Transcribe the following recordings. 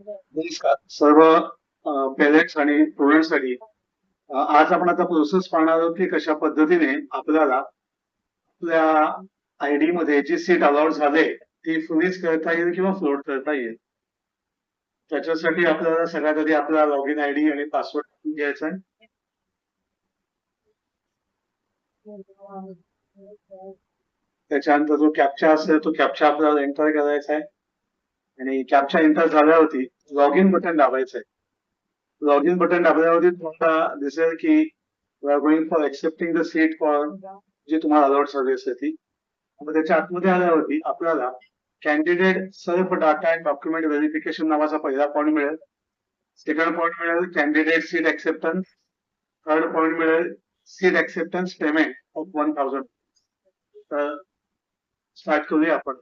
नमस्कार सर्व पेरेंट्स आणि स्टुडंटसाठी. आज आपण आता प्रोसेस पाहणार आहोत की कशा पद्धतीने आपल्याला आपल्या आयडी मध्ये जी सीट अलाउड झाले ती फ्रीज करता येईल किंवा फ्लोट करता येईल. त्याच्यासाठी आपल्याला सगळ्यात आधी आपला लॉग इन आयडी आणि पासवर्ड घ्यायचा आहे. त्याच्यानंतर जो कॅप्चा असेल तो कॅप्चा आपल्याला एंटर करायचा आहे आणि कॅप्चा एंटर झाल्यावरती लॉग इन बटन दाबायचं आहे. लॉग इन बटन दाबल्यावरती तुम्हाला दिसेल की we are going for accepting the seat for जी तुम्हाला अलॉट झाली असते ती. मग त्याच्या आतमध्ये आल्यावरती आपल्याला candidate self data and document verification नावाचा पहिला पॉईंट मिळेल. सेकंड पॉईंट मिळेल candidate seat acceptance. Third point मिळेल सीट एक्सेप्टन्स पेमेंट ऑफ 1000. तर स्टार्ट करूया आपण.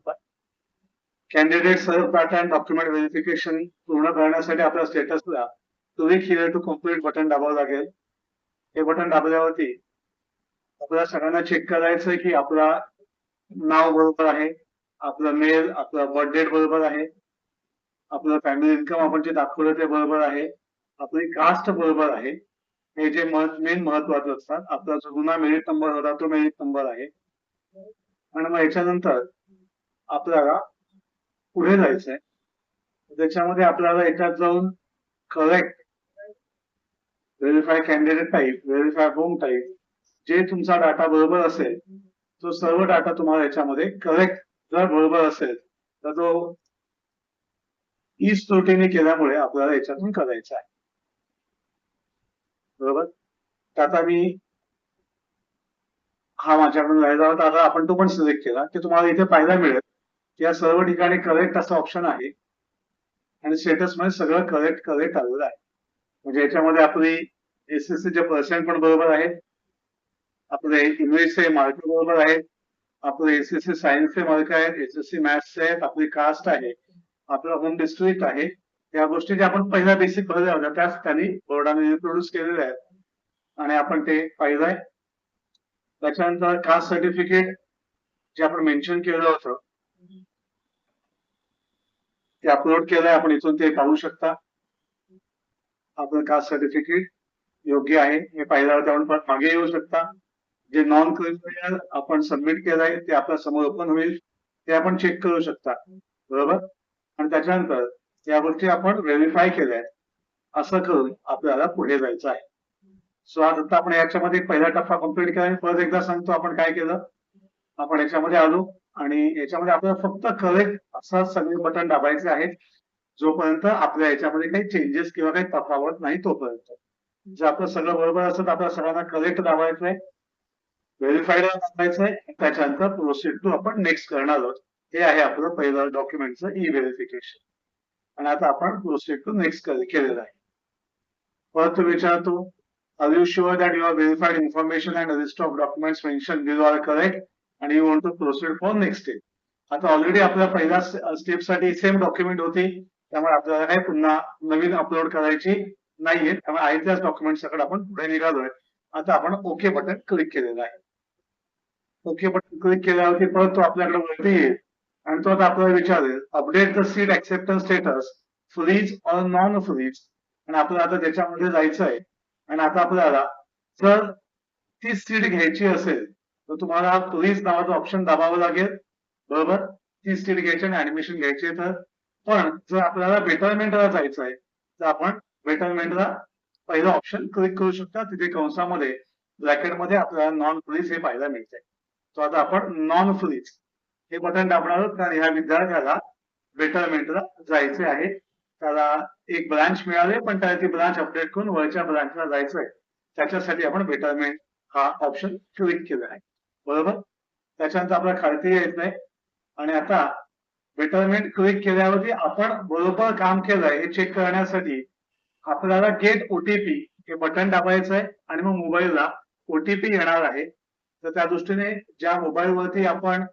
Candidate self data and document verification पूर्ण करण्यासाठी आपल्या स्टेटसला click here to complete button दाबावं लागेल. हे बटन दाबल्यावरती आपल्याला सगळ्यांना चेक करायचंय की आपला नाव बरोबर आहे, आपलं मेल, आपलं बर्थ डेट बरोबर आहे, आपलं फॅमिली इन्कम आपण जे दाखवलं ते बरोबर आहे, आपली कास्ट बरोबर आहे. हे जे मेन महत्वाचं असतात. आपला जो जुना मेरिट नंबर होता तो मेरिट नंबर आहे. आणि मग याच्यानंतर आपल्याला पुढे जायचंय. त्याच्यामध्ये आपल्याला याच्यात जाऊन correct verify candidate type, verify home type, जे तुमचा डाटा बरोबर असेल तो सर्व डाटा तुम्हाला याच्यामध्ये करेक्ट जर बरोबर असेल तर तो ई त्रुटीने केल्यामुळे आपल्याला याच्यातून करायचा आहे. बरोबर. तर आता मी हा माझ्याकडून राहिला होता, आता आपण तो पण सिलेक्ट केला की तुम्हाला इथे पाहायला मिळेल की या सर्व ठिकाणी करेक्ट असा ऑप्शन आहे आणि स्टेटस मध्ये सगळं करेक्ट करेक्ट आलेलं आहे. म्हणजे याच्यामध्ये आपली एसएससी चे पर्सेंट पण बरोबर आहेत, आपले इंग्लिशचे मार्क बरोबर आहेत, आपले एसएससी सायन्सचे मार्क आहेत, एसएससी मॅथ्सचे आहेत, आपली कास्ट आहे, आपला होम डिस्ट्रिक्ट आहे. या गोष्टी ज्या आपण पहिल्या बेसिक भरल्या होत्या त्याच त्यांनी बोर्डाने रिप्रोड्यूस केलेल्या आहेत आणि आपण ते पाहिलंय. त्याच्यानंतर कास्ट सर्टिफिकेट जे आपण मेन्शन केलं होतं ते अपलोड केलंय, आपण इथून ते पाहू शकता. आपलं कास्ट सर्टिफिकेट योग्य आहे हे पाहिल्यावर आपण परत मागे येऊ शकता. जे नॉन क्रिमिनल आपण सबमिट केलंय ते आपल्या समोर ओपन होईल, ते आपण चेक करू शकता. बरोबर. आणि त्याच्यानंतर या गोष्टी आपण व्हेरीफाय केल्या असं करून आपल्याला पुढे जायचं आहे. सो आज आता आपण याच्यामध्ये पहिला टप्पा कम्प्लीट केला. परत एकदा सांगतो आपण काय केलं. आपण याच्यामध्ये आलो आणि याच्यामध्ये आपल्याला फक्त करेक्ट असा सगळे बटन दाबायचे आहेत जोपर्यंत आपल्या याच्यामध्ये काही चेंजेस किंवा काही तफावत नाही तोपर्यंत. जर आपलं सगळं बरोबर असेल तर आपल्या सगळ्यांना करेक्ट दाबायचंय, व्हेरीफाईड दाबायचंय, त्याच्यानंतर प्रोसीड टू आपण नेक्स्ट करणार आहोत. हे आहे आपलं पहिलं डॉक्युमेंटचं ई व्हेरिफिकेशन. आणि आता आपण प्रोसीड टू नेक्स्ट केलेलं आहे. परत विचारतो, are you sure that you are verified information and list of documents mention below are correct आणि you want to proceed for next step. आता ऑलरेडी आपल्या पहिल्या स्टेप साठी सेम डॉक्युमेंट होती, त्यामुळे आपल्याला काही पुन्हा नवीन अपलोड करायची नाहीये. त्यामुळे आहे त्याच डॉक्युमेंट सगळं आपण पुढे निघालोय. आता आपण ओके बटन क्लिक केलेलं आहे. ओके बटन क्लिक केल्यावरती परत तो आपल्याकडे वरती येईल आणि तो आता आपल्याला विचारेल update the seat acceptance status freeze or non freeze. आणि आपल्याला आता त्याच्यामध्ये जायचं आहे. आणि आता आपल्याला जर ती सीट घ्यायची असेल तर तुम्हाला फ्रीज नावाचं ऑप्शन दाबावं लागेल. बरोबर. ती सीट घ्यायची आणि ऍडमिशन घ्यायची तर. पण जर आपल्याला बेटरमेंटला जायचं आहे तर आपण बेटरमेंटला पहिलं ऑप्शन क्लिक करू शकता. तिथे कंसामध्ये ब्रॅकेटमध्ये आपल्याला नॉन फ्रीज हे पाहायला मिळतंय. तो आता आपण नॉन फ्रीज हे बटन दाबणार आहोत कारण ह्या विद्यार्थ्याला बेटरमेंटला जायचे आहे. त्याला एक ब्रांच मिळाली पण त्याला ती ब्रांच अपडेट करून वरच्या ब्रांचला जायचंय. त्याच्यासाठी आपण बेटरमेंट हा ऑप्शन क्लिक केला आहे. बरोबर. त्याच्यानंतर आपल्याला खालती यायचंय आणि आता बेटरमेंट क्लिक केल्यावरती आपण बरोबर काम केलंय हे चेक करण्यासाठी आपल्याला गेट ओटीपी हे बटन दाबायचं आहे आणि मग मोबाईलला ओटीपी येणार आहे. तर त्या दृष्टीने ज्या मोबाईलवरती आपण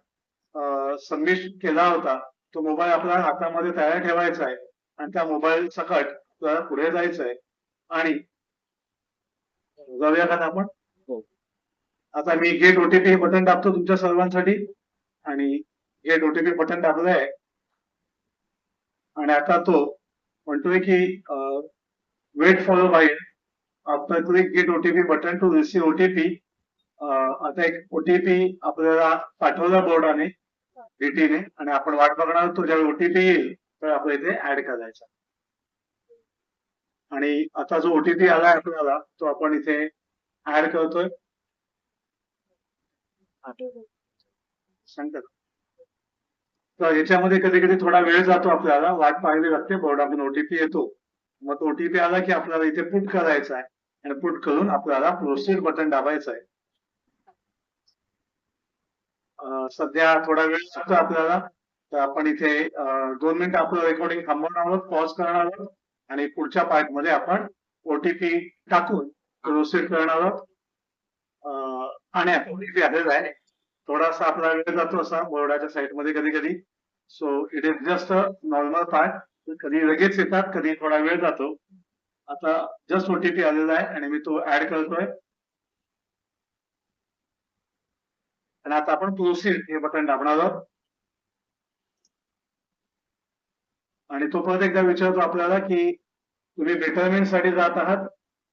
सबमिट केला होता तो मोबाईल आपल्या हातामध्ये तयार ठेवायचा आहे आणि त्या मोबाईल सकट आपल्याला पुढे जायचं आहे. आणि जाऊया का आपण. हो. आता मी गेट ओटीपी हे बटन दाबतो तुमच्या सर्वांसाठी आणि गेट ओटीपी बटन दाबलंय. आणि आता तो म्हणतोय की wait follow by after click get OTP button to receive OTP. आता एक ओटीपी आपल्याला पाठवला बोर्डाने डीटीने आणि आपण वाट बघणार तो ज्यावेळी ओटीपी येईल तर आपण इथे ऍड करायचा. आणि आता जो ओटीपी आलाय आपल्याला तो आपण इथे ऍड करतोय. सांगतात तर याच्यामध्ये कधी कधी थोडा वेळ जातो, आपल्याला वाट पाहावी लागते, बोर्डातून ओटीपी येतो. मग तो ओटीपी आला की आपल्याला इथे पुट करायचा आहे आणि पुट करून आपल्याला प्रोसीड बटन दाबायचं आहे. सध्या थोडा वेळ लागतो आपल्याला, तर आपण इथे 2 मिनिटं आपलं रेकॉर्डिंग थांबवणार आहोत, पॉज करणार आहोत आणि पुढच्या पार्ट मध्ये आपण ओटीपी टाकून प्रोसीड करणार आहोत. आणि ओटीपी आलेला आहे, थोडासा आपला वेळ जातो असा बोर्डाच्या साईट मध्ये कधी कधी. So it is just a normal part. कधी लगेच येतात, कधी थोडा वेळ जातो. आता जस्ट ओटीपी आलेला आहे आणि मी तो ऍड करतोय आणि आता आपण प्रोसीड हे बटन दाबणार आहोत. आणि तो परत एकदा विचारतो आपल्याला की तुम्ही बेटरमेंट साठी जात आहात,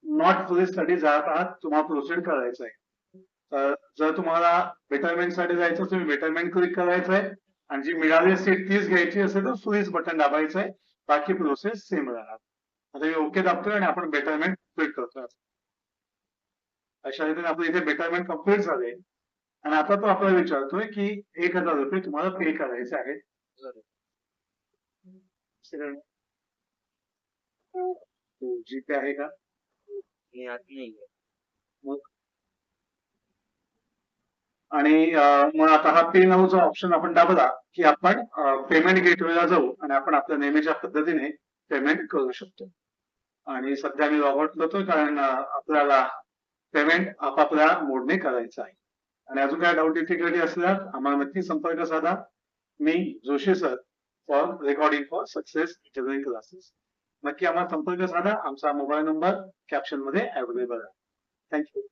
नॉट पुलिस साठी जात आहात, तुम्हाला प्रोसीड करायचं आहे. तर जर तुम्हाला बेटरमेंट साठी जायचं तुम्ही बेटरमेंट क्लिक करायचं आहे आणि जी मिळाली सीट तीच घ्यायची असेल तर पुलिस बटन दाबायचं आहे. बाकी प्रोसेस सेम राहणार. आता मी ओके दाबतोय आणि आपण बेटरमेंट क्लिक करतोय. अशा रीतीने आपलं इथे बेटरमेंट कम्प्लीट झाले आणि आता तो आपल्याला विचारतोय की 1,000 रुपये तुम्हाला पे करायचे आहेत. जीपे आहे का? मग आणि मग आता हा पे नाऊचा ऑप्शन आपण दाबला की आपण पेमेंट गेटवेला जाऊ आणि आपण आपल्या नेहमीच्या पद्धतीने पेमेंट करू शकतो. आणि सध्या मी लॉग आउट करतोय कारण आपल्याला पेमेंट आपापल्या मोडने करायचं आहे. आणि अजून काय डाऊट डिफिकल्टी असल्यास आम्हाला नक्की संपर्क साधा. मी Joshi sir for recording for success engineering classes. नक्की आम्हाला संपर्क साधा. आमचा मोबाईल नंबर कॅप्शन मध्ये अवेलेबल आहे. थँक्यू.